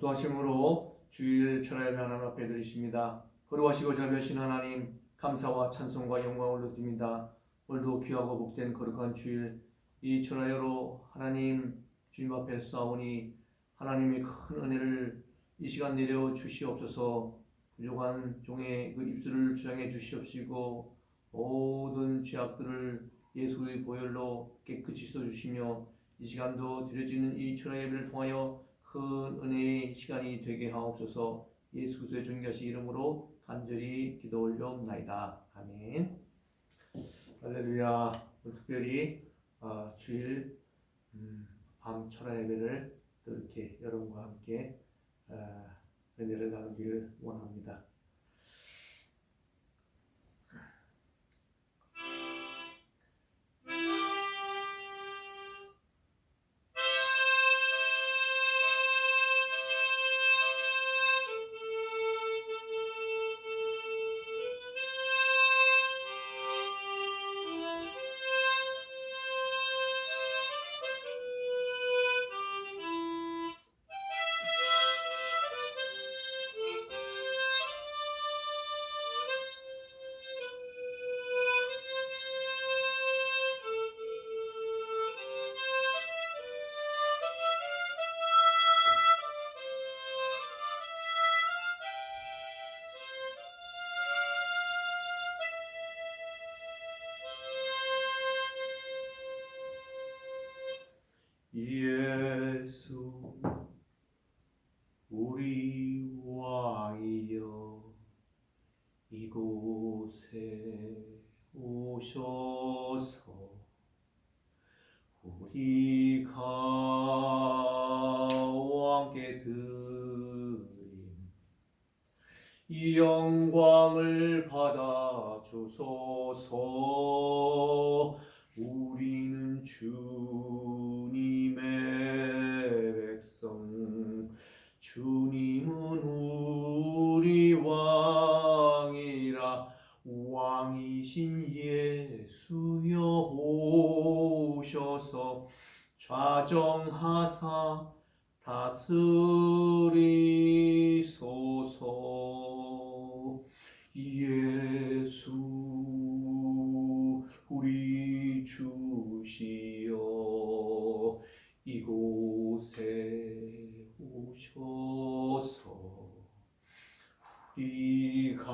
독도하심으로 주일 철야의 하나님 앞에 드리십니다. 거룩하시고 자비하신 하나님, 감사와 찬송과 영광을 올려드립니다. 오늘도 귀하고 복된 거룩한 주일, 이 철야로 하나님 주님 앞에 싸우니 하나님의 큰 은혜를 이 시간 내려 주시옵소서. 부족한 종의 그 입술을 주장해 주시옵시고 모든 죄악들을 예수의 보혈로 깨끗이 씻어주시며 이 시간도 드려지는 이 철야 예배를 통하여 큰 은혜의 시간이 되게 하옵소서. 예수 그리스도의 존귀하신 이름으로 간절히 기도 올려옵나이다. 아멘. 할렐루야. 오늘 특별히 주일 밤 철야 예배를 이렇게 여러분과 함께 은혜를 나누기를 원합니다. 예수 우리 왕이여 이곳에 오셔서 우리가 왕께 드린 이 영광을 받아 주소서. 우리는 주님의 백성, 주님은 우리 왕이라. 왕이신 예수여 오셔서 좌정하사 다스리소서. 예수 우리 주시여 이곳에 오셔서 우리가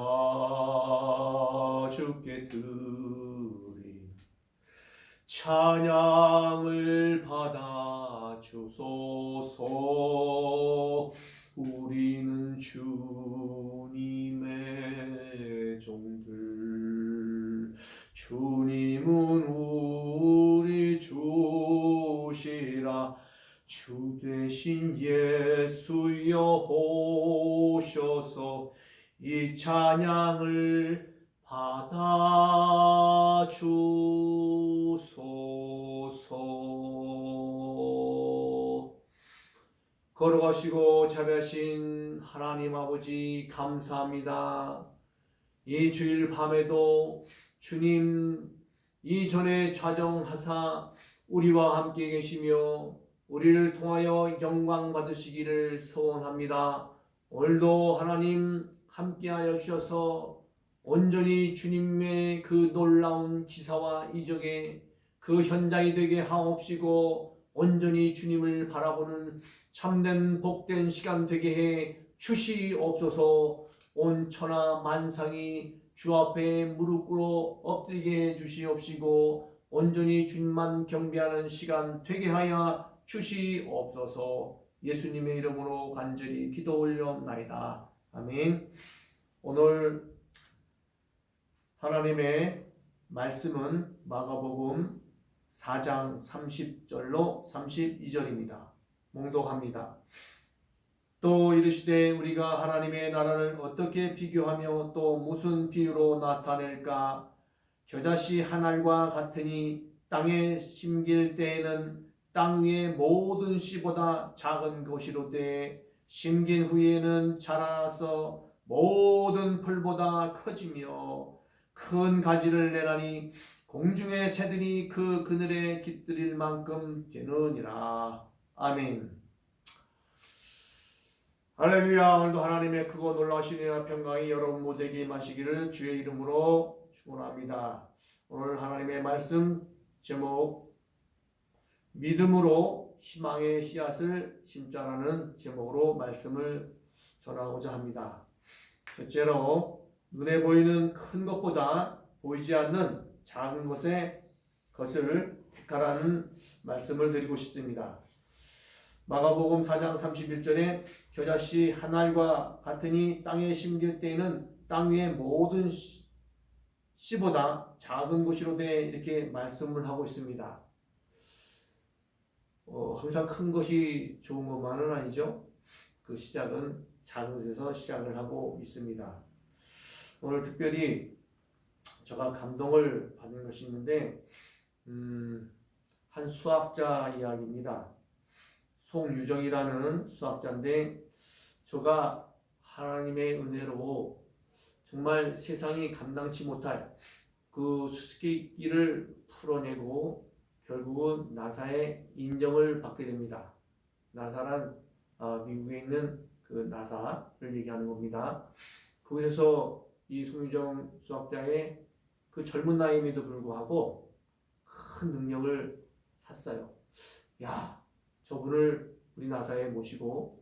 주께 드린 찬양을 받아 주소서. 우리는 주님의 종들, 주님은 우리 주시라. 주 되신 예수여 오셔서 이 찬양을 받아 주소서. 거룩하시고 자비하신 하나님 아버지, 감사합니다. 이 주일 밤에도 주님 이전에 좌정하사 우리와 함께 계시며 우리를 통하여 영광 받으시기를 소원합니다. 오늘도 하나님 함께하여 주셔서 온전히 주님의 그 놀라운 기사와 이적의 그 현장이 되게 하옵시고 온전히 주님을 바라보는 참된 복된 시간 되게 해 주시옵소서. 온 천하 만상이 주 앞에 무릎 꿇어 엎드리게 해 주시옵시고 온전히 주님만 경배하는 시간 되게 하여 주시옵소서. 예수님의 이름으로 간절히 기도 올려옵나이다. 아멘. 오늘 하나님의 말씀은 마가복음 4장 30절로 32절입니다. 몽독합니다. 또 이르시되 우리가 하나님의 나라를 어떻게 비교하며 또 무슨 비유로 나타낼까? 겨자씨 한 알과 같으니 땅에 심길 때에는 땅 위의 모든 씨보다 작은 것이로되 심긴 후에는 자라서 모든 풀보다 커지며 큰 가지를 내나니 공중의 새들이 그 그늘에 깃들일 만큼 되느니라. 아멘. 할렐루야. 오늘도 하나님의 크고 놀라우신 은혜와 평강이 여러분 모두에게 임하시기를 주의 이름으로 축원합니다. 오늘 하나님의 말씀 제목 믿음으로 희망의 씨앗을 심자라는 제목으로 말씀을 전하고자 합니다. 첫째로 눈에 보이는 큰 것보다 보이지 않는 작은 것을 택하라는 말씀을 드리고 싶습니다. 마가복음 4장 31절에 겨자씨 한 알과 같으니 땅에 심길 때에는 땅 위의 모든 씨보다 작은 것이로되 이렇게 말씀을 하고 있습니다. 항상 큰 것이 좋은 것만은 아니죠. 그 시작은 작은 것에서 시작을 하고 있습니다. 오늘 특별히 제가 감동을 받는 것이 있는데 한 수학자 이야기입니다. 송유정이라는 수학자인데 저가 하나님의 은혜로 정말 세상이 감당치 못할 그 수수께끼를 풀어내고 결국은 나사의 인정을 받게 됩니다. 나사란 미국에 있는 그 나사를 얘기하는 겁니다. 그곳에서 이 송유정 수학자의 그 젊은 나이임에도 불구하고 큰 능력을 샀어요. 야, 저분을 우리 나사에 모시고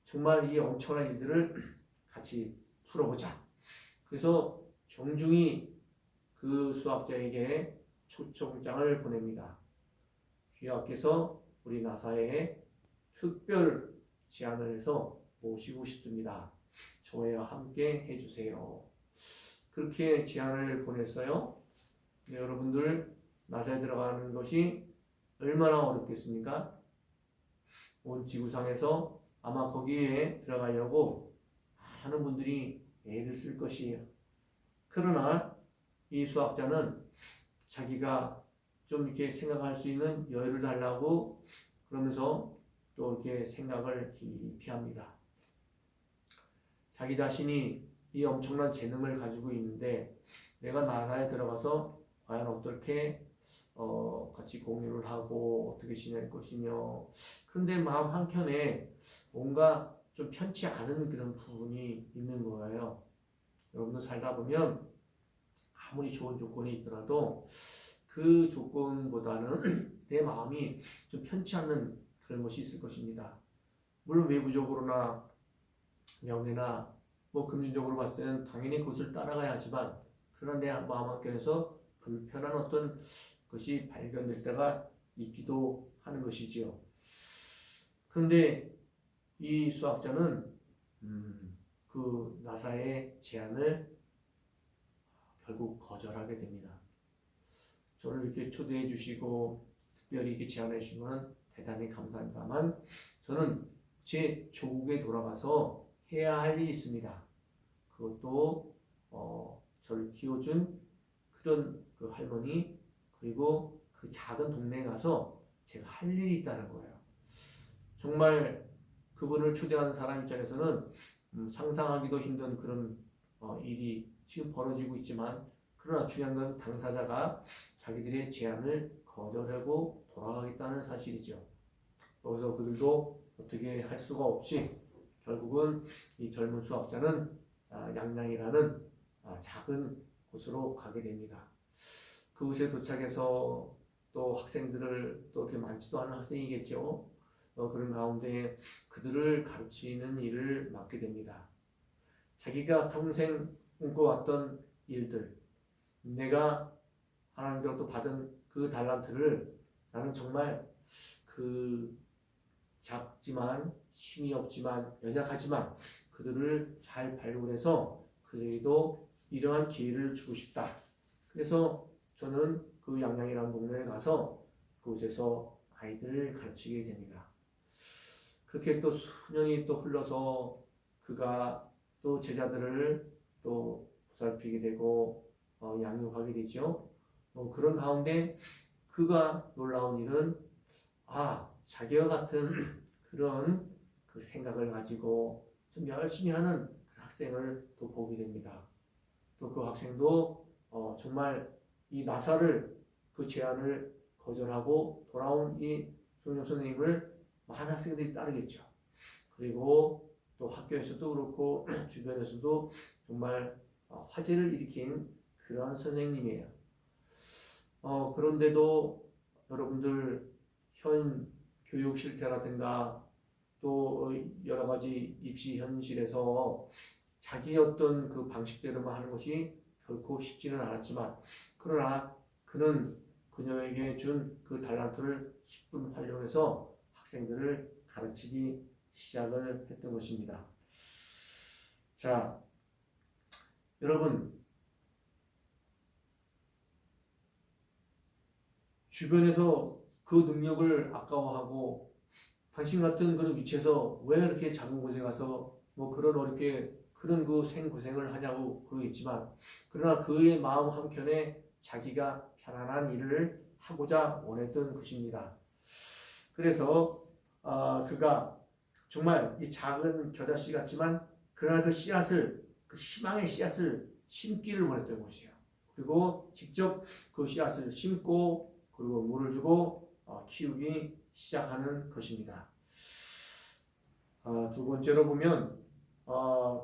정말 이 엄청난 일들을 같이 풀어보자. 그래서 정중히 그 수학자에게 초청장을 보냅니다. 귀하께서 우리 나사에 특별 제안을 해서 모시고 싶습니다. 저와 함께 해주세요. 그렇게 제안을 보냈어요. 네, 여러분들 나사에 들어가는 것이 얼마나 어렵겠습니까? 온 지구상에서 아마 거기에 들어가려고 많은 분들이 애를 쓸 것이에요. 그러나 이 수학자는 자기가 좀 이렇게 생각할 수 있는 여유를 달라고 그러면서 또 이렇게 생각을 깊이 합니다. 자기 자신이 이 엄청난 재능을 가지고 있는데 내가 나사에 들어가서 과연 어떻게 같이 공유를 하고 어떻게 지낼 것이며, 그런데 마음 한켠에 뭔가 좀 편치 않은 그런 부분이 있는 거예요. 여러분도 살다 보면 아무리 좋은 조건이 있더라도 그 조건보다는 내 마음이 좀 편치 않는 그런 것이 있을 것입니다. 물론 외부적으로나 명예나 뭐 금전적으로 봤을 때는 당연히 그것을 따라가야 하지만 그러나 내 마음 한켠에서 불편한 어떤 것이 발견될 때가 있기도 하는 것이지요. 그런데 이 수학자는 그 나사의 제안을 결국 거절하게 됩니다. 저를 이렇게 초대해 주시고 특별히 이렇게 제안해 주시면 대단히 감사합니다만 저는 제 조국에 돌아가서 해야 할 일이 있습니다. 그것도 저를 키워준 그런 그 할머니 그리고 그 작은 동네에 가서 제가 할 일이 있다는 거예요. 정말 그분을 초대하는 사람 입장에서는 상상하기도 힘든 그런 일이 지금 벌어지고 있지만 그러나 중요한 건 당사자가 자기들의 제안을 거절하고 돌아가겠다는 사실이죠. 그래서 그들도 어떻게 할 수가 없이 결국은 이 젊은 수학자는 양양이라는 작은 곳으로 가게 됩니다. 그곳에 도착해서 또 학생들을 또 이렇게 많지도 않은 학생이겠죠. 그런 가운데 그들을 가르치는 일을 맡게 됩니다. 자기가 평생 꿈꿔왔던 일들, 내가 하나님께로부터 받은 그 달란트를 나는 정말 그 작지만 힘이 없지만 연약하지만 그들을 잘 발굴해서 그들에게도 이러한 기회를 주고 싶다. 그래서 저는 그 양양이라는 동네에 가서 그곳에서 아이들을 가르치게 됩니다. 그렇게 또 수년이 또 흘러서 그가 또 제자들을 또 보살피게 되고 양육하게 되죠. 그런 가운데 그가 놀라운 일은 자기와 같은 그런 그 생각을 가지고 좀 열심히 하는 그 학생을 또 보게 됩니다. 또 그 학생도 정말 이 나사를 그 제안을 거절하고 돌아온 이 송영 선생님을 많은 학생들이 따르겠죠. 그리고 또 학교에서도 그렇고 주변에서도 정말 화제를 일으킨 그러한 선생님이에요. 그런데도 여러분들 현 교육 실태라든가 또 여러 가지 입시 현실에서 자기 어떤 그 방식대로만 하는 것이 결코 쉽지는 않았지만, 그러나 그는 그녀에게 준 그 달란트를 10분 활용해서 학생들을 가르치기 시작을 했던 것입니다. 자, 여러분, 주변에서 그 능력을 아까워하고 당신 같은 그런 위치에서 왜 이렇게 작은 곳에 가서 뭐 그런 어렵게 그런 그 생고생을 하냐고 그러겠지만, 그러나 그의 마음 한켠에 자기가 편안한 일을 하고자 원했던 것입니다. 그래서 그가 정말 이 작은 겨자씨 같지만 그러나 그 씨앗을, 그 희망의 씨앗을 심기를 원했던 것이에요. 그리고 직접 그 씨앗을 심고 그리고 물을 주고 키우기 시작하는 것입니다. 두 번째로 보면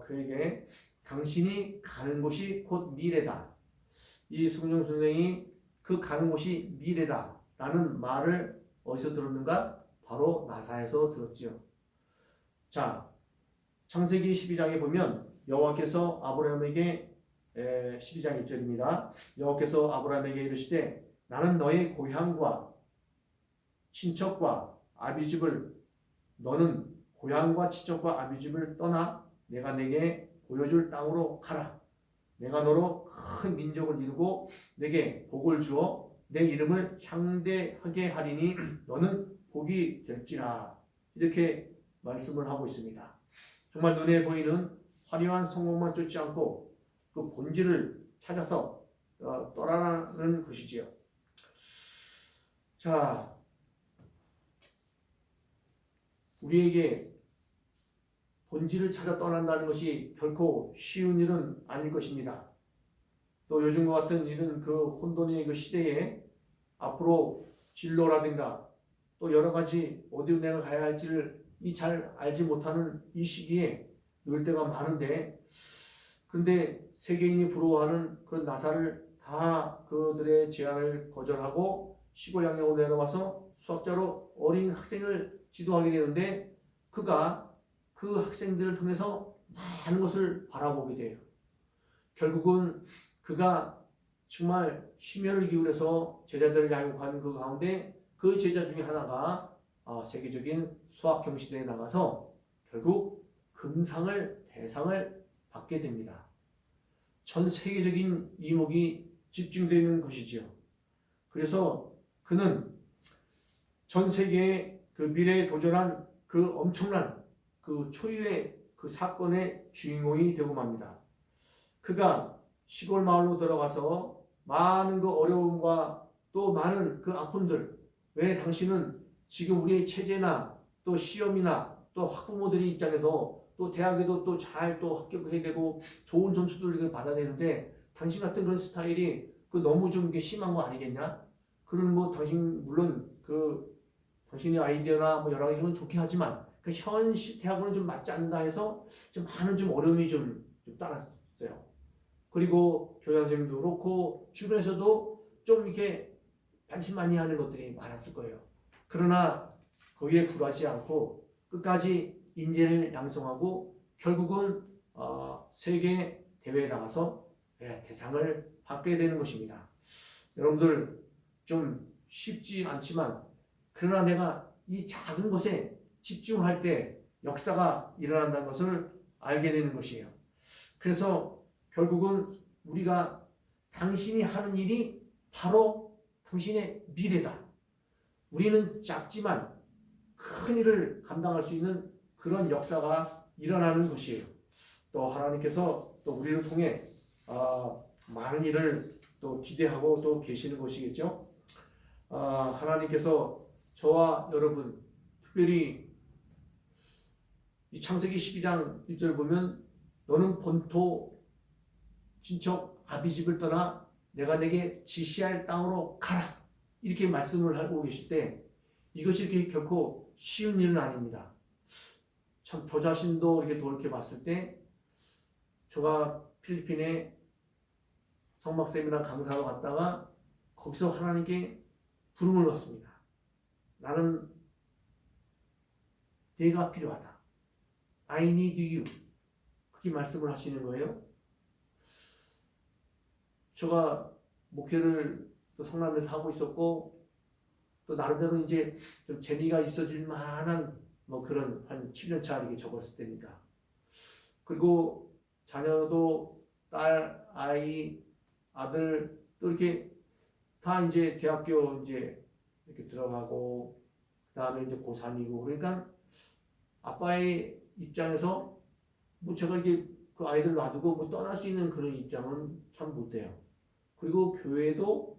그에게 당신이 가는 곳이 곧 미래다. 이 송정 선생이 그 가는 곳이 미래다 라는 말을 어디서 들었는가? 바로 나사에서 들었지요. 자, 창세기 12장에 보면 여호와께서 아브라함에게 12장 1절입니다. 여호와께서 아브라함에게 이르시되 나는 너의 고향과 친척과 아비집을, 너는 고향과 친척과 아비집을 떠나 내가 내게 보여줄 땅으로 가라. 내가 너로 큰 민족을 이루고 내게 복을 주어 내 이름을 창대하게 하리니 너는 복이 될지라. 이렇게 말씀을 하고 있습니다. 정말 눈에 보이는 화려한 성공만 쫓지 않고 그 본질을 찾아서 떠나는 것이지요. 자, 우리에게 본질을 찾아 떠난다는 것이 결코 쉬운 일은 아닐 것입니다. 또 요즘과 같은 이런 그 혼돈의 그 시대에 앞으로 진로라든가 또 여러 가지 어디로 내가 가야 할지를 잘 알지 못하는 이 시기에 놓일 때가 많은데, 그런데 세계인이 부러워하는 그런 나사를 다 그들의 제안을 거절하고 시골 양양으로 내려와서 수학자로 어린 학생을 지도하게 되는데, 그가 그 학생들을 통해서 많은 것을 바라보게 돼요. 결국은 그가 정말 심혈을 기울여서 제자들을 양육한 그 가운데 그 제자 중에 하나가 세계적인 수학 경시대에 나가서 결국 금상을, 대상을 받게 됩니다. 전 세계적인 이목이 집중되는 것이지요. 그래서 그는 전 세계의 그 미래에 도전한 그 엄청난 그 초유의 그 사건의 주인공이 되고 맙니다. 그가 시골 마을로 들어가서 많은 그 어려움과 또 많은 그 아픔들, 왜 당신은 지금 우리의 체제나 또 시험이나 또 학부모들이 입장에서 또 대학에도 또 잘 또 합격해야 되고 좋은 점수들을 받아내는데 당신 같은 그런 스타일이 그 너무 좀 심한 거 아니겠냐? 그런 뭐 당신 물론 그 당신의 아이디어나 뭐 여러 가지 건 좋긴 하지만 그 현 대학으로는 좀 맞지 않는다 해서 좀 많은 좀 어려움이 좀 따랐어요. 그리고 교장 선생님도 그렇고 주변에서도 좀 이렇게 반신반의하는 것들이 많았을 거예요. 그러나 거기에 굴하지 않고 끝까지 인재를 양성하고 결국은 세계 대회에 나가서 대상을 받게 되는 것입니다. 여러분들 좀 쉽지 않지만 그러나 내가 이 작은 것에 집중할 때 역사가 일어난다는 것을 알게 되는 것이에요. 그래서 결국은 우리가 당신이 하는 일이 바로 당신의 미래다. 우리는 작지만 큰 일을 감당할 수 있는 그런 역사가 일어나는 것이에요. 또 하나님께서 또 우리를 통해 많은 일을 또 기대하고 또 계시는 것이겠죠. 하나님께서 저와 여러분, 특별히 이 창세기 12장 1절 보면 너는 본토 친척 아비집을 떠나 내가 내게 지시할 땅으로 가라. 이렇게 말씀을 하고 계실 때 이것이 이렇게 결코 쉬운 일은 아닙니다. 참 저 자신도 이렇게 돌이켜 봤을 때 제가 필리핀에 성막 세미나 강사로 갔다가 거기서 하나님께 부름을 받습니다. 나는 네가 필요하다. I need you. 그렇게 말씀을 하시는 거예요. 제가 목회를 또 성남에서 하고 있었고 또 나름대로 이제 좀 재미가 있어질 만한 뭐 그런 한 7년 차 이렇게 접었을 때니까. 그리고 자녀도 딸, 아이, 아들 또 이렇게 다 이제 대학교 이제 이렇게 들어가고 그다음에 이제 고3이고 그러니까 아빠의 입장에서 뭐 제가 이게 그 아이들 놔두고 뭐 떠날 수 있는 그런 입장은 참 못 돼요. 그리고 교회도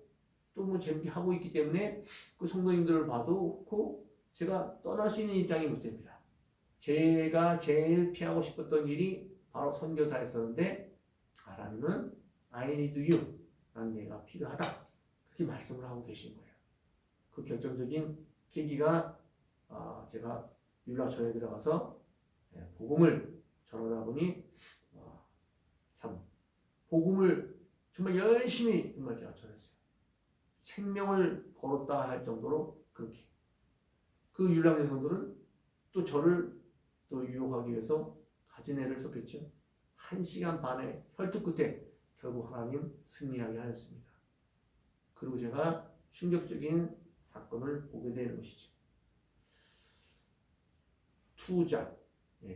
또 뭐 재밌게 하고 있기 때문에 그 성도님들을 봐도 그 제가 떠날 수 있는 입장이 못 됩니다. 제가 제일 피하고 싶었던 일이 바로 선교사였었는데 하나님은 I need you. 난 내가 필요하다. 그렇게 말씀을 하고 계신 거예요. 그 결정적인 계기가 제가 율라촌에 들어가서 복음을 전하다 보니 참 복음을 정말 열심히 정말 제가 전했어요. 생명을 걸었다 할 정도로 그렇게 그 율랑 여성들은 또 저를 또 유혹하기 위해서 가진 애를 썼겠죠. 1시간 반의 혈투 끝에 결국 하나님 승리하게 하였습니다. 그리고 제가 충격적인 사건을 보게 되는 것이죠. 투자,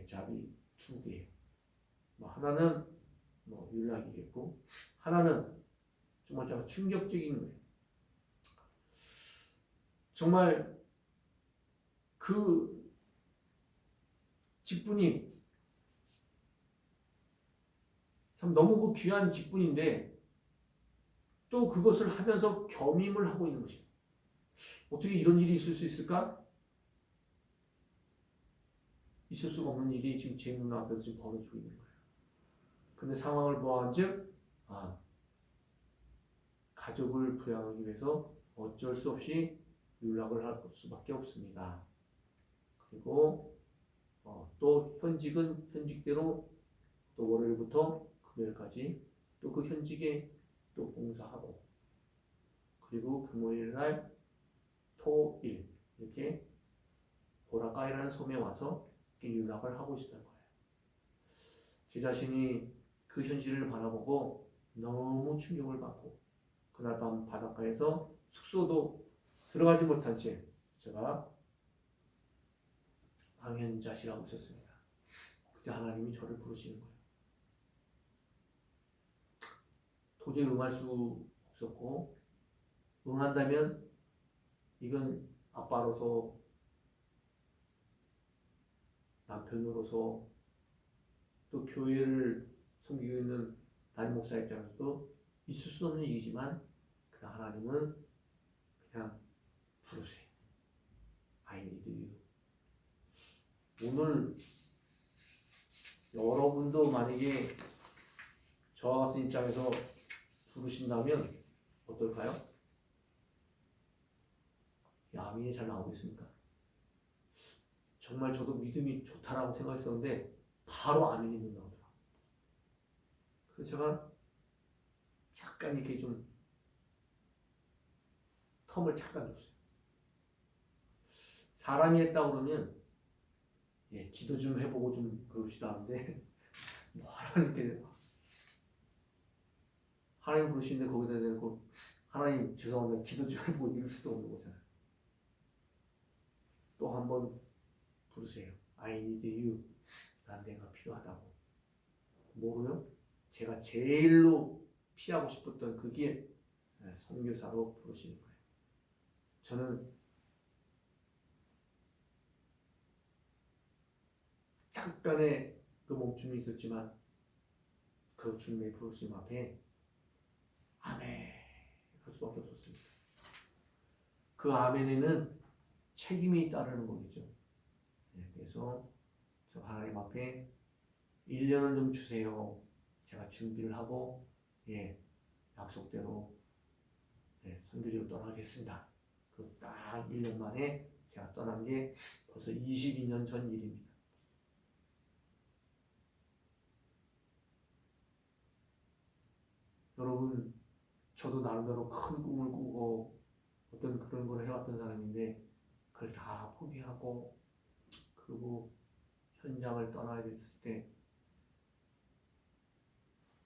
잡이 2개. 뭐 하나는 뭐 율락이겠고 하나는 정말 제가 충격적인 거예요. 정말 그 직분이 참 너무 그 귀한 직분인데 또 그것을 하면서 겸임을 하고 있는 것이에요. 어떻게 이런 일이 있을 수 있을까? 있을 수가 없는 일이 지금 제 눈앞에서 지금 벌어지고 있는 거예요. 근데 상황을 보아한즉 가족을 부양하기 위해서 어쩔 수 없이 율락을 할 수밖에 없습니다. 그리고 또 현직은 현직대로 또 월요일부터 금요일까지 또 그 현직에 또 봉사하고 그리고 금요일 날 토일 이렇게 보라카이라는 섬에 와서 이렇게 율락을 하고 있었던 거예요. 제 자신이 그 현실을 바라보고 너무 충격을 받고 그날 밤 바닷가에서 숙소도 들어가지 못한 채 제가 방현자실하고 있었습니다. 그때 하나님이 저를 부르시는 거예요. 도저히 응할 수 없었고 응한다면 이건 아빠로서 남편으로서 또 교회를 섬기고 있는 담임 목사 입장에서도 있을 수 없는 일이지만 그러나 하나님은 그냥 부르세요. I need you. 오늘 여러분도 만약에 저와 같은 입장에서 부르신다면 어떨까요? 아멘이 잘 나오겠습니까? 정말 저도 믿음이 좋다라고 생각했었는데 바로 아멘이 못 나오더라고요. 그래서 제가 잠깐 이렇게 좀 텀을 잠깐 줬어요. 사람이 했다 그러면 기도 좀 해보고 좀 그럽시다 하는데 뭐 하나님께 하나님 부르시는데 거기다 대고 하나님 죄송합니다 기도 좀 해보고 이럴 수도 없는 거잖아요. 또 한 번 부르세요. I need you. 난 내가 필요하다고. 뭐로요? 제가 제일로 피하고 싶었던 그 길 선교사로 부르시는 거예요. 저는 잠깐의 그 멈춤이 있었지만 그 주님의 부르심 앞에 아멘 할 수밖에 없었습니다. 그 아멘에는 책임이 따르는 거겠죠. 그래서 저 하나님 앞에 1년을 좀 주세요. 제가 준비를 하고 약속대로 선교지로 떠나겠습니다. 그 딱 1년 만에 제가 떠난 게 벌써 22년 전 일입니다. 여러분, 저도 나름대로 큰 꿈을 꾸고 어떤 그런 걸 해왔던 사람인데 그걸 다 포기하고 그리고 현장을 떠나야 됐을 때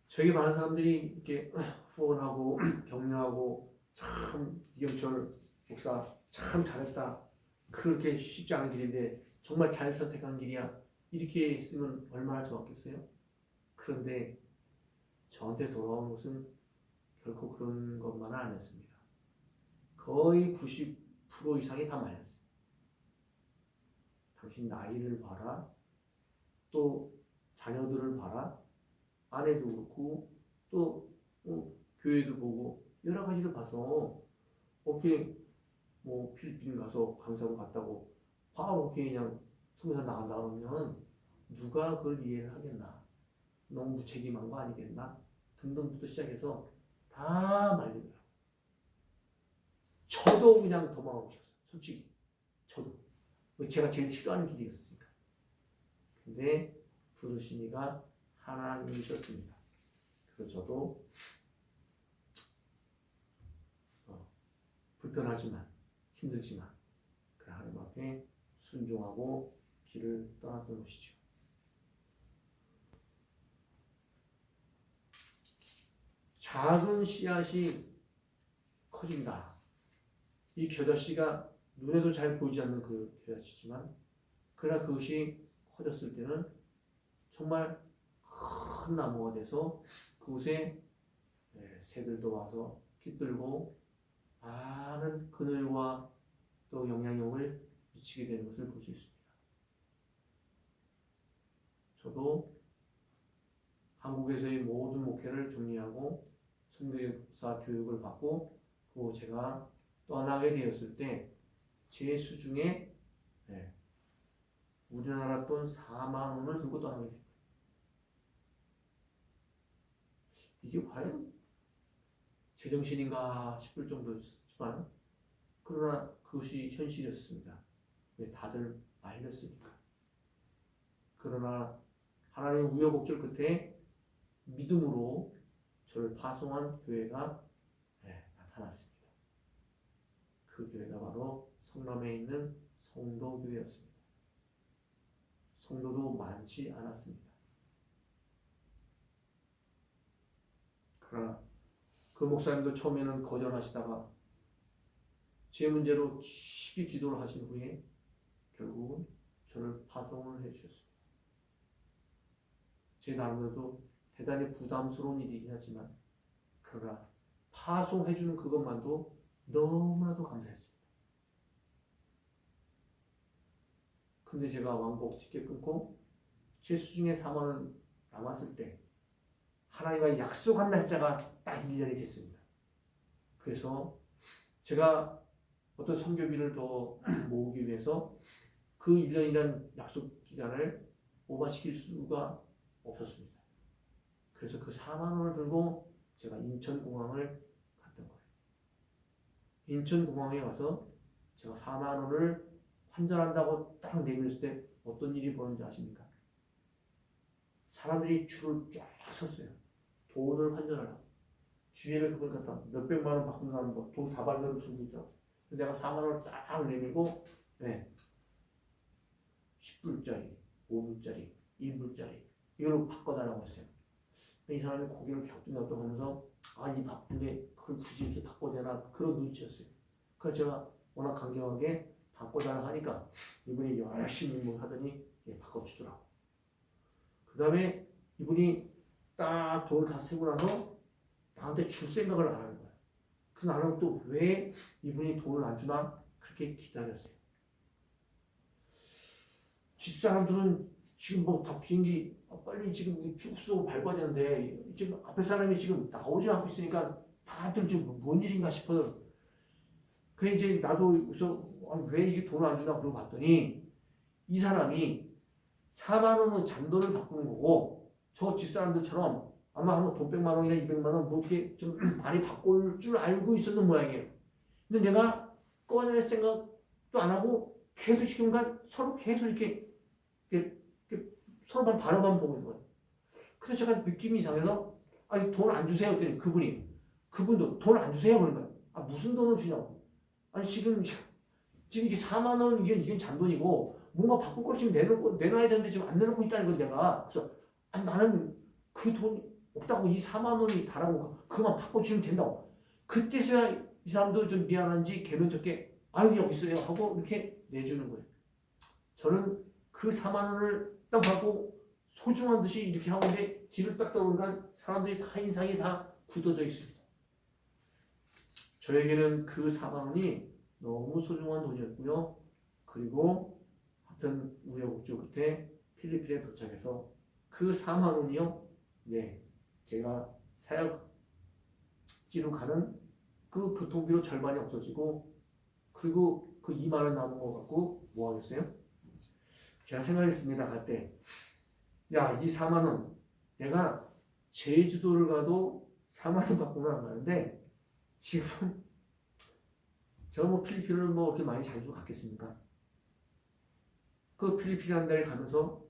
저에게 많은 사람들이 이렇게 후원하고 격려하고 참 이경철 목사 참 잘했다. 그렇게 쉽지 않은 길인데 정말 잘 선택한 길이야. 이렇게 했으면 얼마나 좋았겠어요? 그런데 저한테 돌아온 것은 결코 그런 것만은 안 했습니다. 거의 90% 이상이 다 말렸어요. 당신 나이를 봐라. 또 자녀들을 봐라. 아내도 그렇고 또 교회도 보고 여러 가지를 봐서 어떻게 뭐 필리핀 가서 강사로 갔다고 바로 그렇게 그냥 성사 나간다 그러면 누가 그걸 이해를 하겠나? 너무 무책임한 거 아니겠나? 등등부터 시작해서 다 말리더라고요. 저도 그냥 도망가고 싶었어요. 솔직히 저도 제가 제일 싫어하는 길이었으니까. 근데 부르신 이가 하나님이셨습니다. 그래서 저도 불편하지만 힘들지만 그 하나님 앞에 순종하고 길을 떠났던 것이죠. 작은 씨앗이 커진다. 이 겨자씨가 눈에도 잘 보이지 않는 그 겨자씨지만 그러나 그것이 커졌을 때는 정말 큰 나무가 돼서 그곳에 새들도 와서 깃들고 많은 그늘과 또 영향력을 미치게 되는 것을 볼 수 있습니다. 저도 한국에서의 모든 목회를 정리하고 선교사 교육을 받고 그 제가 떠나게 되었을 때 제 수중에 우리나라 돈 4만 원을 들고 떠나게 됩니다. 이게 과연 제정신인가 싶을 정도였지만 그러나 그것이 현실이었습니다. 왜 다들 말렸으니까. 그러나 하나님의 우여곡절 끝에 믿음으로 저를 파송한 교회가 나타났습니다. 그 교회가 바로 성남에 있는 성도교회였습니다. 성도도 많지 않았습니다. 그러나 그 목사님도 처음에는 거절하시다가 제 문제로 깊이 기도를 하신 후에 결국은 저를 파송을 해주셨습니다. 제 나름대로도 대단히 부담스러운 일이긴 하지만 그러나 파송해주는 그것만도 너무나도 감사했습니다. 근데 제가 왕복 티켓 끊고 제 수중에 4만 원 남았을 때 하나님과 약속한 날짜가 딱 1년이 됐습니다. 그래서 제가 어떤 선교비를 더 모으기 위해서 그 1년이라는 약속 기간을 오버시킬 수가 없었습니다. 그래서 그 4만 원을 들고 제가 인천공항을 갔던 거예요. 인천공항에 가서 제가 4만 원을 환전한다고 딱 내밀었을 때 어떤 일이 벌어진지 아십니까? 사람들이 줄을 쫙 섰어요. 돈을 환전하라고. 주위를 그걸 갖다 몇백만 원 바꾼 사람 돈 다발로 들고 있죠. 내가 4만 원을 딱 내밀고 10불짜리, 5불짜리, 2불짜리 이걸로 바꿔달라고 했어요. 이 사람이 고개를 갸우뚱갸우뚱 하면서 이 바쁜데 그걸 굳이 이렇게 바꿔야 되나 그런 눈치였어요. 그래서 제가 워낙 강경하게 바꿔달라고 하니까 이분이 열심히 하더니 바꿔주더라고. 그 다음에 이분이 딱 돈을 다 세고 나서 나한테 줄 생각을 안 하는 거야. 그 나는 또 왜 이분이 돈을 안 주나 그렇게 기다렸어요. 집사람들은 지금 뭐 다 비행기 빨리 지금 축소 밟아야 되는데 지금 앞에 사람이 지금 나오지 않고 있으니까 다들 지금 뭔 일인가 싶어요. 그래 이제 나도 그래서 왜 이게 돈을 안 주나 그러고 봤더니 이 사람이 4만 원은 잔돈을 바꾸는 거고 저 집사람들처럼 아마 한번 돈 100만 원이나 200만 원 뭐 이렇게 좀 많이 바꿀 줄 알고 있었는 모양이에요. 근데 내가 꺼낼 생각도 안 하고 계속 지금간 서로 계속 이렇게 서로만 바라만 보고 있는 거예요. 그래서 제가 느낌이 이상해서 아니 돈 안 주세요 했더니 그분도 돈 안 주세요 그런 거예요. 아 무슨 돈을 주냐고. 아니 지금 이게 4만 원 이건 잔돈이고 뭔가 바꿀 걸 지금 내놔야 되는데 지금 안 내놓고 있다는 건 내가. 그래서 아니 나는 그 돈 없다고 이 4만 원이 다라고 그만 바꿔주면 된다고. 그때서야 이 사람도 좀 미안한지 개면적게 아유 여기 있어요 하고 이렇게 내주는 거예요. 저는 그 4만 원을 딱 받고 소중한 듯이 이렇게 하는데 뒤를 딱 떠오르니까 사람들이 다 인상이 다 굳어져 있습니다. 저에게는 그 4만 원이 너무 소중한 돈이었고요. 그리고 하여튼 우여곡절 끝에 필리핀에 도착해서 그 4만 원이요. 네, 제가 사역지로 가는 그 교통비로 절반이 없어지고 그리고 그 2만 원 남은 거 갖고 뭐 하겠어요? 제가 생각했습니다. 갈 때. 야, 이 4만 원 내가 제주도를 가도 4만 원 갖고는 안 가는데 지금 제가 뭐 필리핀을 뭐 그렇게 많이 자주 갔겠습니까? 그 필리핀 한 달 가면서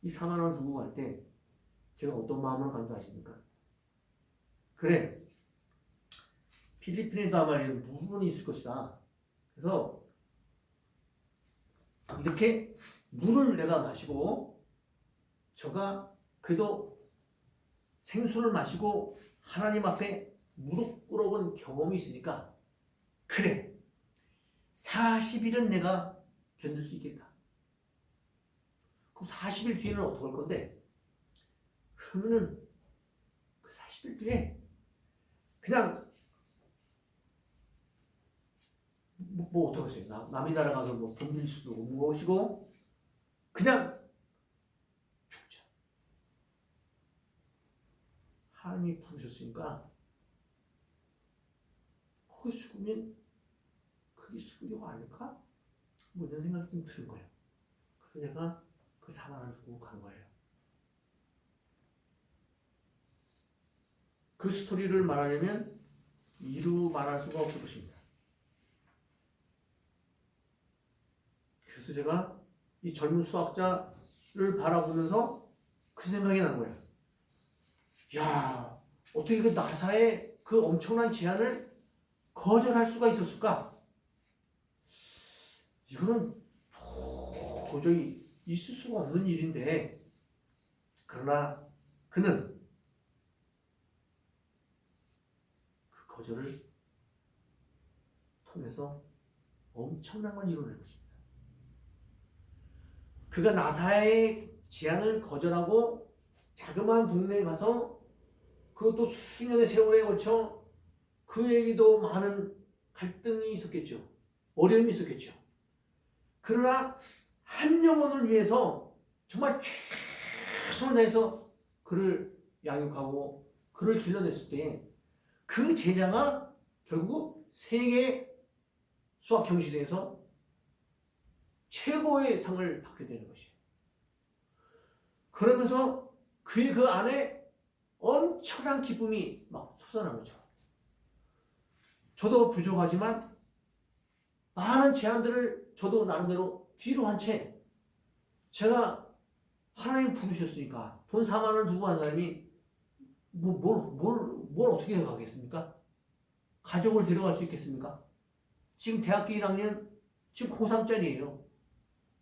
이 4만 원 두고 갈 때 제가 어떤 마음으로 간지 아십니까? 그래, 필리핀에도 아마 물건이 있을 것이다. 그래서 이렇게 물을 내가 마시고 제가 그래도 생수를 마시고 하나님 앞에 무릎 꿇어본 경험이 있으니까 그래 40일은 내가 견딜 수 있겠다. 그럼 40일 뒤에는 어떻게 할 건데? 그러면은 그 40일 뒤에 그냥 뭐 어떻게 하세요? 남의 나라 가서 뭐 돈 빌릴 수도 없는 것이고 그냥 죽자. 하나님이 부르셨으니까 거기 죽으면 그게 수고가 아닐까? 뭐 이런 생각이 좀 드는 거예요. 그래서 제가 그 4만 원 주고 간 거예요. 그 스토리를 말하려면 이루 말할 수가 없을 것입니다. 그래서 제가 이 젊은 수학자를 바라보면서 그 생각이 난 거예요. 야, 어떻게 그 나사의 그 엄청난 제안을 거절할 수가 있었을까? 이거는 도저히 있을 수가 없는 일인데, 그러나 그는 그 거절을 통해서 엄청난 걸 이뤄낸 것입니다. 그가 나사의 제안을 거절하고 자그마한 동네에 가서 그것도 수년의 세월에 걸쳐 그에게도 많은 갈등이 있었겠죠. 어려움이 있었겠죠. 그러나 한 영혼을 위해서 정말 최선을 다해서 그를 양육하고 그를 길러냈을 때 그 제자가 결국 세계 수학 경시대에서 최고의 상을 받게 되는 것이에요. 그러면서 그의 그 안에 엄청난 기쁨이 막 솟아난 거죠. 저도 부족하지만 많은 제안들을 저도 나름대로 뒤로 한 채 제가 하나님 부르셨으니까 돈 4만 원 두고 간 사람이 뭘 어떻게 해가겠습니까? 가족을 데려갈 수 있겠습니까? 지금 대학교 1학년 지금 고3짜리예요.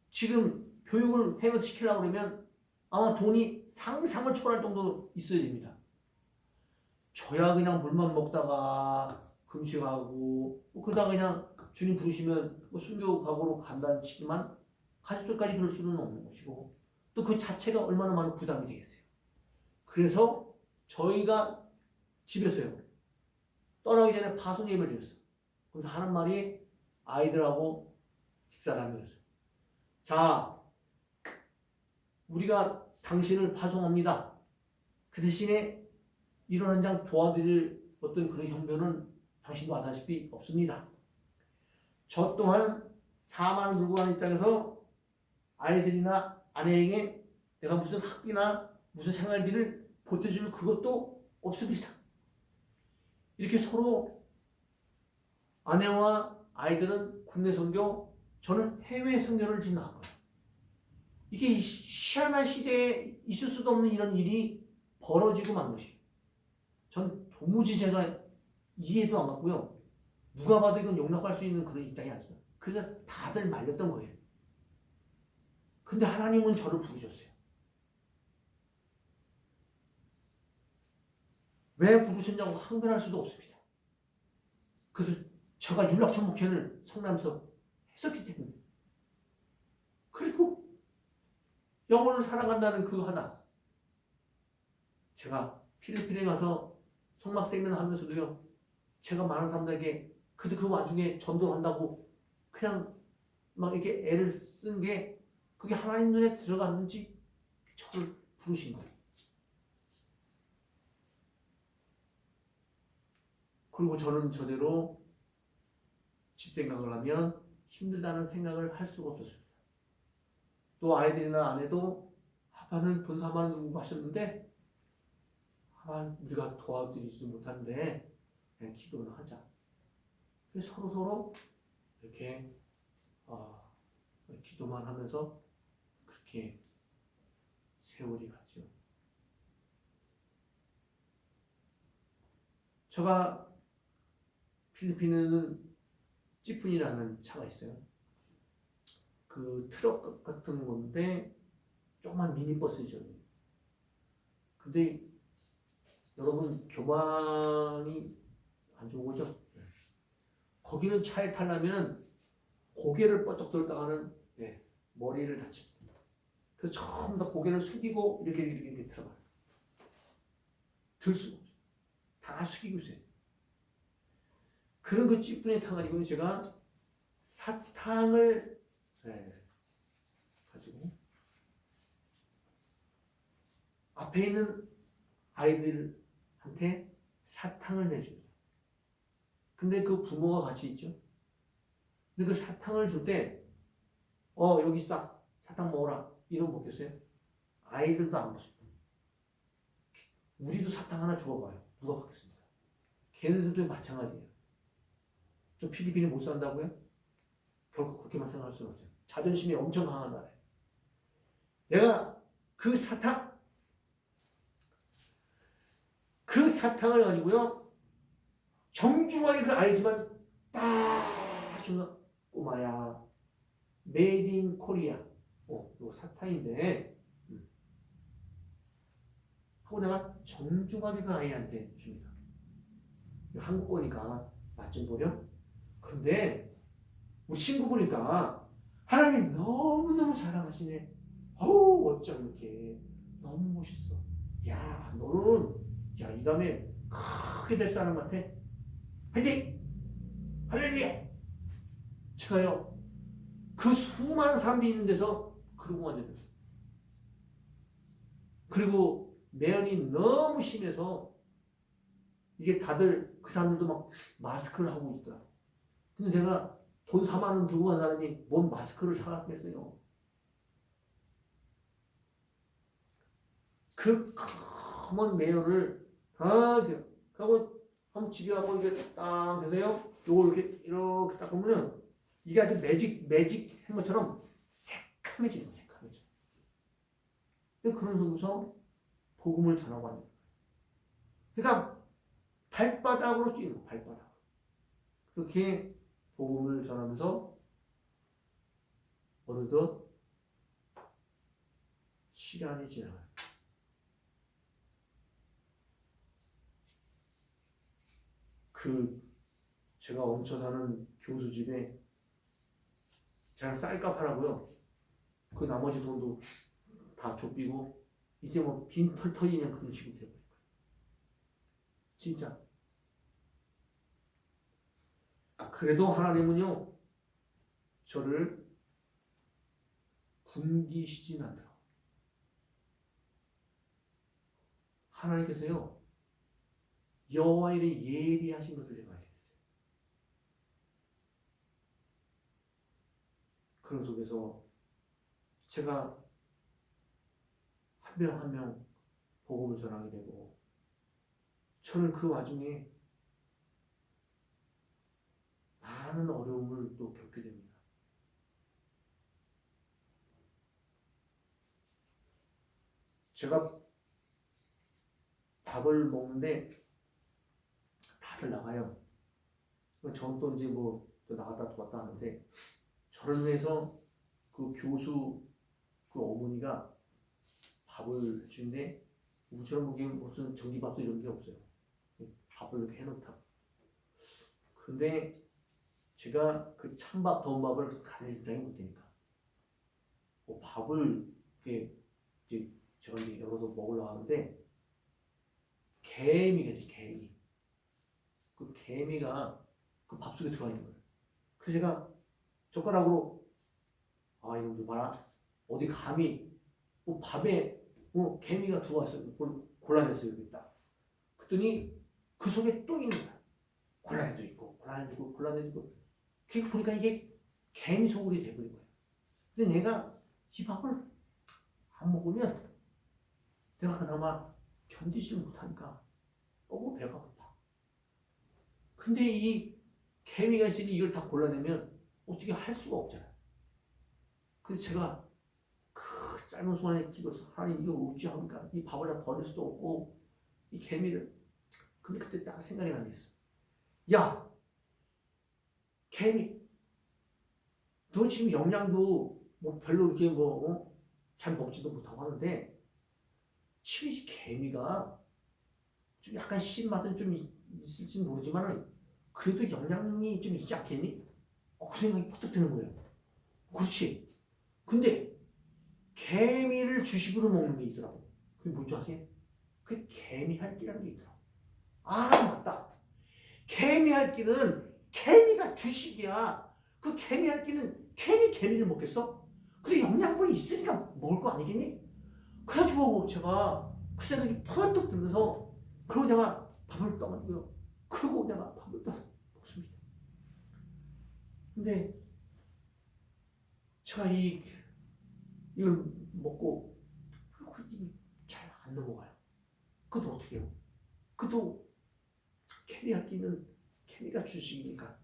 지금 교육을 해외 시키려고 그러면 아마 돈이 상상을 초월할 정도 있어야 됩니다. 저야 그냥 물만 먹다가 금식하고 그러다가 그냥 주님 부르시면 순교 각오로 간다는 치지만 가족들까지 그럴 수는 없는 것이고 또 그 자체가 얼마나 많은 부담이 되겠어요. 그래서 저희가 집에서요 떠나기 전에 파송 예배를 드렸어요. 그래서 하는 말이 아이들하고 식사를 하면서 자, 우리가 당신을 파송합니다. 그 대신에 이런 한 장 도와드릴 어떤 그런 형편은 당신도 아다시피 없습니다. 저 또한 4만 원 들고 가는 입장에서 아이들이나 아내에게 내가 무슨 학비나 무슨 생활비를 보태줄 그것도 없습니다. 이렇게 서로 아내와 아이들은 국내 선교, 저는 해외 선교를 지금 나간 거예요. 이게 희한한 시대에 있을 수도 없는 이런 일이 벌어지고 만 것이에요. 전 도무지 제가 이해도 안 갔고요. 누가 봐도 이건 용납할 수 있는 그런 입장이 아니죠. 그래서 다들 말렸던 거예요. 근데 하나님은 저를 부르셨어요. 왜 부르셨냐고 항변할 수도 없습니다. 그래도 제가 율락천목회를 성남에서 했었기 때문에. 그리고 영혼을 사랑한다는 그 하나. 제가 필리핀에 가서 성막 세미나 하면서도요. 제가 많은 사람들에게 그래도 그 와중에 전도한다고 그냥 막 이렇게 애를 쓴 게 그게 하나님 눈에 들어갔는지 저를 부르신 거예요. 그리고 저는 저대로 집 생각을 하면 힘들다는 생각을 할 수가 없었습니다. 또 아이들이나 아내도 아빠는 돈 4만 원 들고 하셨는데 아빠 우리가 도와드리지 못하는데 그냥 기도는 하자. 서로 이렇게 기도만 하면서 그렇게 세월이 갔죠. 제가 필리핀에는 찌푼이라는 차가 있어요. 그 트럭 같은 건데 조그만 미니버스죠. 근데 여러분 교만이 안 좋은 거죠? 거기는 차에 타려면 고개를 뻗쩍 들었다가는 머리를 다칩니다. 그래서 처음 다 고개를 숙이고 이렇게 들어가요. 들 수가 없죠. 다 숙이고 있어요. 그런 그 찌푸니 타가지고 제가 사탕을 가지고 앞에 있는 아이들한테 사탕을 내줍니다. 근데 그 부모가 같이 있죠. 근데 그 사탕을 줄 때 여기 딱 사탕 먹어라 이러면 먹겠어요? 아이들도 안 먹습니다. 우리도 사탕 하나 줘봐요. 누가 받겠습니까? 걔네들도 마찬가지예요. 저 필리핀에 못 산다고요? 결코 그렇게만 생각할 수는 없죠. 자존심이 엄청 강한 나라예요. 내가 그 사탕을 가지고요. 정중하게 그 아이지만 딱 주는 꼬마야. 메이드 인 코리아. 이거 사탕인데. 하고 내가 정중하게 그 아이한테 줍니다. 한국 거니까 맛 좀 보려? 그런데 우리 친구 보니까 하나님 너무너무 사랑하시네. 어우 어쩜 이렇게 너무 멋있어. 야 너는 이 다음에 크게 될 사람 같아. 화이팅! 할렐루야! 제가요 그 수많은 사람들이 있는 데서 그러고만 됐어요. 그리고 매연이 너무 심해서 이게 다들 그 사람들도 막 마스크를 하고 있더라. 근데 내가 돈 4만 원 들고 간 사람이 뭔 마스크를 사갔겠어요. 그 검은 매연을 다 이렇게 하고 한번 집에 가고 이렇게 딱 해서요. 요걸 이렇게 딱 보면은 이게 아주 매직 한 것처럼 새카매지는 거예요. 새카매져. 근데 그런 속에서 복음을 전하고 하는 거예요. 그러니까 발바닥으로 뛰는 거예요. 발바닥. 그렇게 복음을 전하면서 어느덧 시간이 지나가요. 제가 얹혀 사는 교수 집에 제가 쌀값 하라고요. 그 나머지 돈도 다 좁히고 이제 뭐 빈 털털이 그냥 그런 식으로 돼버린 거예요. 진짜. 그래도 하나님은요 저를 굶기시진 않더라고요. 하나님께서요 여호와 일에 예리하신 것을 제가 알게 됐어요. 그런 속에서 제가 한 명 한 명 복음을 전하게 되고 저는 그 와중에 많은 어려움을 또 겪게 됩니다. 제가 밥을 먹는데 잘 나가요. 저는 또 이제 뭐 또 나갔다 들어왔다 하는데 저를 위해서 그 교수 그 어머니가 밥을 주는데 우리처럼 보기엔 무슨 전기밥솥 이런 게 없어요. 밥을 이렇게 해놓다. 그런데 제가 그 찬밥 더운 밥을 가릴 생각이 못 되니까 밥을 이렇게 이제 제가 이제 열어서 먹으려고 하는데 개미가 있지, 개미. 그 개미가 그 밥 속에 들어가 있는 거예요. 그래서 제가 젓가락으로 이놈들 봐라. 어디 감히 뭐 밥에 개미가 들어왔어요. 골라냈어요. 여기 딱. 그랬더니 그 속에 또 있는 거야. 골라내도 있고 골라내도 있고 골라내도 있고. 그게 보니까 이게 개미 소굴이 돼버린 거예요. 근데 내가 이 밥을 안 먹으면 내가 그나마 견디지 못하니까 너무 배가 고파. 근데 이 개미가 있으니 이걸 다 골라내면 어떻게 할 수가 없잖아요. 그래서 제가 그 짧은 순간에 기도해서 하나님 이거 어찌 합니까? 이 밥을 다 버릴 수도 없고 이 개미를. 근데 그때 딱 생각이 난 게 있어. 야, 개미, 너 지금 영양도 뭐 별로 이렇게 잘 먹지도 못하고 하는데 지금 이 개미가 좀 약간 신맛은 좀 있을지 모르지만은 그래도 영양이 좀 있지 않겠니? 그 생각이 퍼뜩 드는 거예요. 그렇지. 근데 개미를 주식으로 먹는 게 있더라고. 그게 뭔지 아세요? 그 개미핥기라는 게 있더라고. 맞다. 개미핥기는 개미가 주식이야. 그 개미핥기는 괜히 개미를 먹겠어? 그래 영양분이 있으니까 먹을 거 아니겠니? 그래가지고 제가 그 생각이 퍼뜩 들면서 그러고 내가 밥을 떠가지고요. 그러고 내가 밥을 떠 먹습니다. 근데 제가 이걸 먹고 잘 안 넘어가요. 그것도 어떻게 해요? 그것도 개미핥기는 개미가 주식이니까